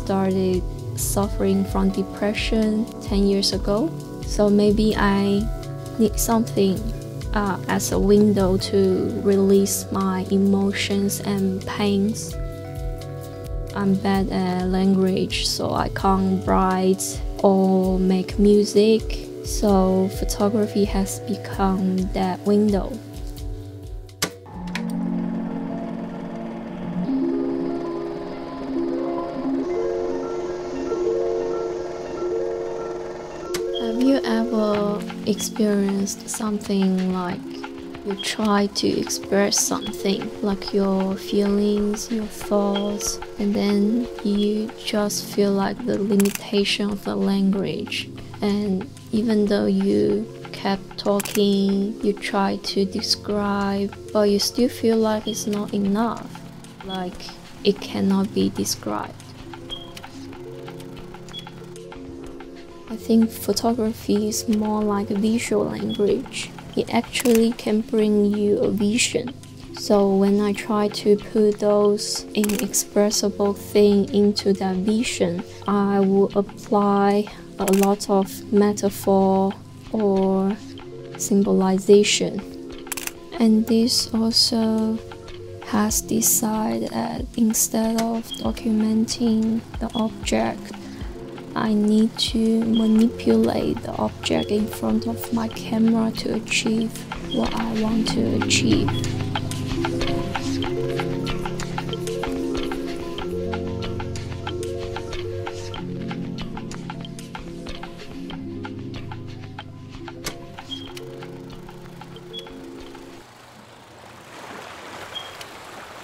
started suffering from depression 10 years ago. So maybe I need something as a window to release my emotions and pains. I'm bad at language, so I can't write or make music. So photography has become that window. Have you ever experienced something like you try to express something, like your feelings, your thoughts, and then you just feel like the limitation of the language, and even though you kept talking, you try to describe, but you still feel like it's not enough, like it cannot be described? I think photography is more like a visual language. It actually can bring you a vision. So when I try to put those inexpressible things into that vision, I will apply a lot of metaphor or symbolization. And this also has decided that instead of documenting the object, I need to manipulate the object in front of my camera to achieve what I want to achieve.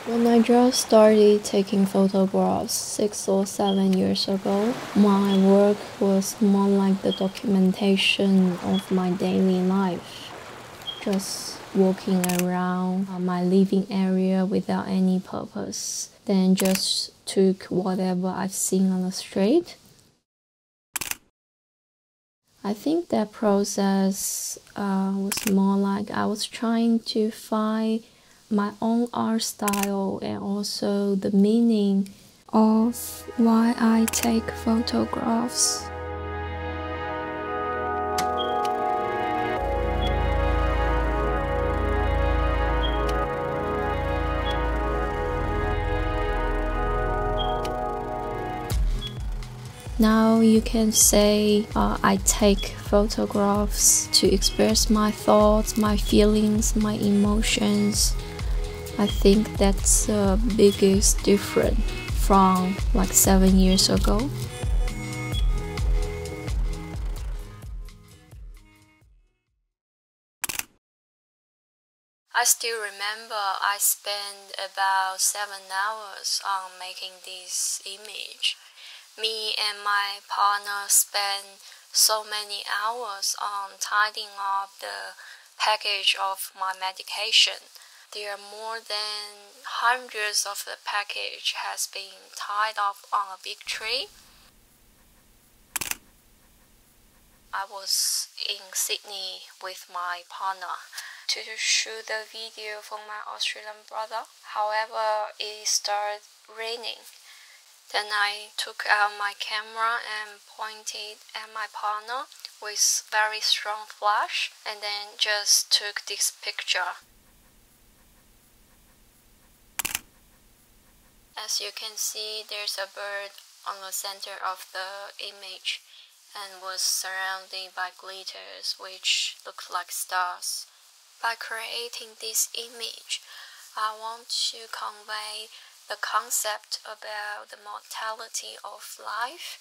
When I just started taking photographs 6 or 7 years ago, my work was more like the documentation of my daily life. Just walking around my living area without any purpose, then just took whatever I've seen on the street. I think that process was more like I was trying to find my own art style and also the meaning of why I take photographs. Now you can say I take photographs to express my thoughts, my feelings, my emotions. I think that's the biggest difference from like 7 years ago. I still remember I spent about 7 hours on making this image. Me and my partner spent so many hours on tidying up the package of my medication. There are more than hundreds of the package has been tied up on a big tree. I was in Sydney with my partner to shoot the video for my Australian brother. However, it started raining. Then I took out my camera and pointed at my partner with very strong flash, and then just took this picture. As you can see, there's a bird on the center of the image and was surrounded by glitters which look like stars. By creating this image, I want to convey the concept about the mortality of life.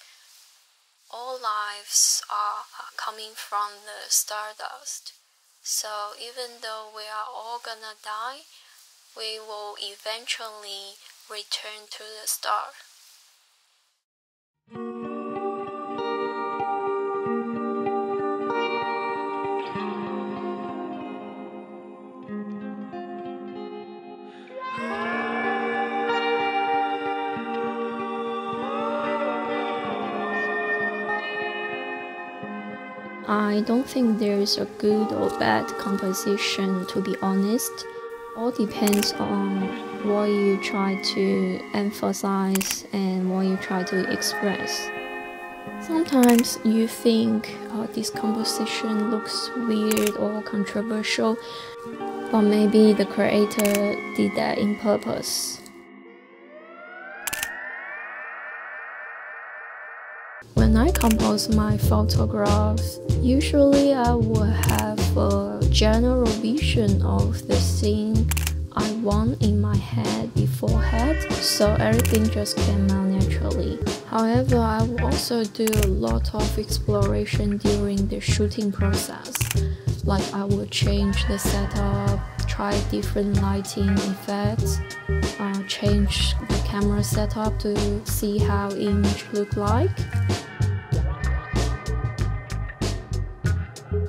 All lives are coming from the stardust. So even though we are all gonna die, we will eventually return to the star. I don't think there is a good or bad composition, to be honest. All depends on what you try to emphasize and what you try to express. Sometimes you think this composition looks weird or controversial, but maybe the creator did that in purpose. When I compose my photographs, usually I will have a general vision of the scene I want in my head beforehand, so everything just came out naturally. However, I will also do a lot of exploration during the shooting process. Like I will change the setup, try different lighting effects, change the camera setup to see how image look like.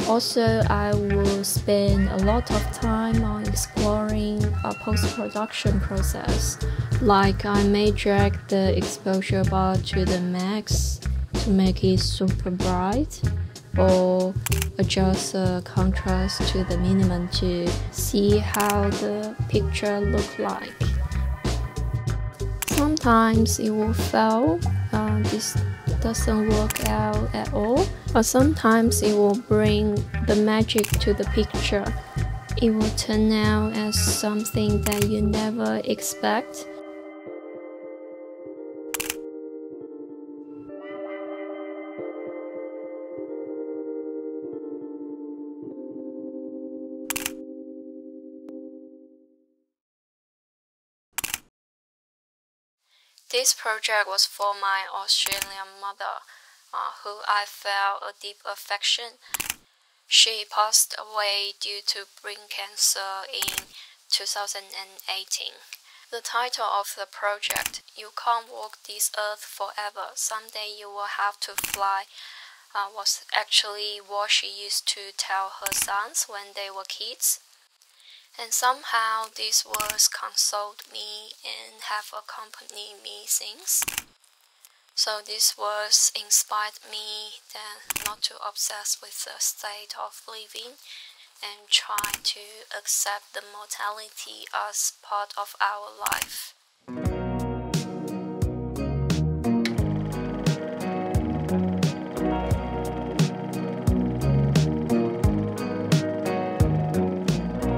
Also, I will spend a lot of time on exploring a post-production process. Like I may drag the exposure bar to the max to make it super bright, or adjust the contrast to the minimum to see how the picture look like. Sometimes it will fail, this doesn't work out at all, but sometimes it will bring the magic to the picture. It will turn out as something that you never expect. This project was for my Australian mother, who I felt a deep affection. She passed away due to brain cancer in 2018. The title of the project, "You Can't Walk This Earth Forever, Someday You Will Have to Fly," was actually what she used to tell her sons when they were kids. And somehow these words consoled me and have accompanied me since. So these words inspired me then not to obsess with the state of living and try to accept the mortality as part of our life.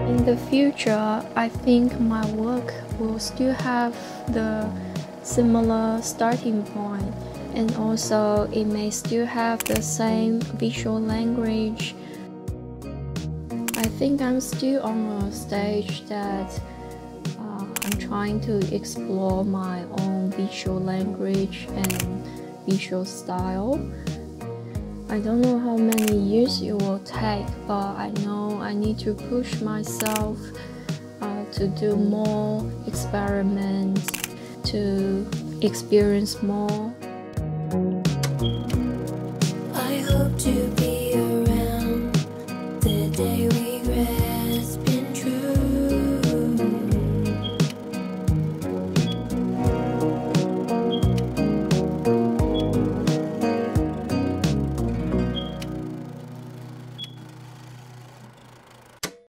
In the future, I think my work will still have the similar starting point, and also it may still have the same visual language. I think I'm still on a stage that I'm trying to explore my own visual language and visual style. I don't know how many years it will take, but I know I need to push myself to do more experiments, to experience more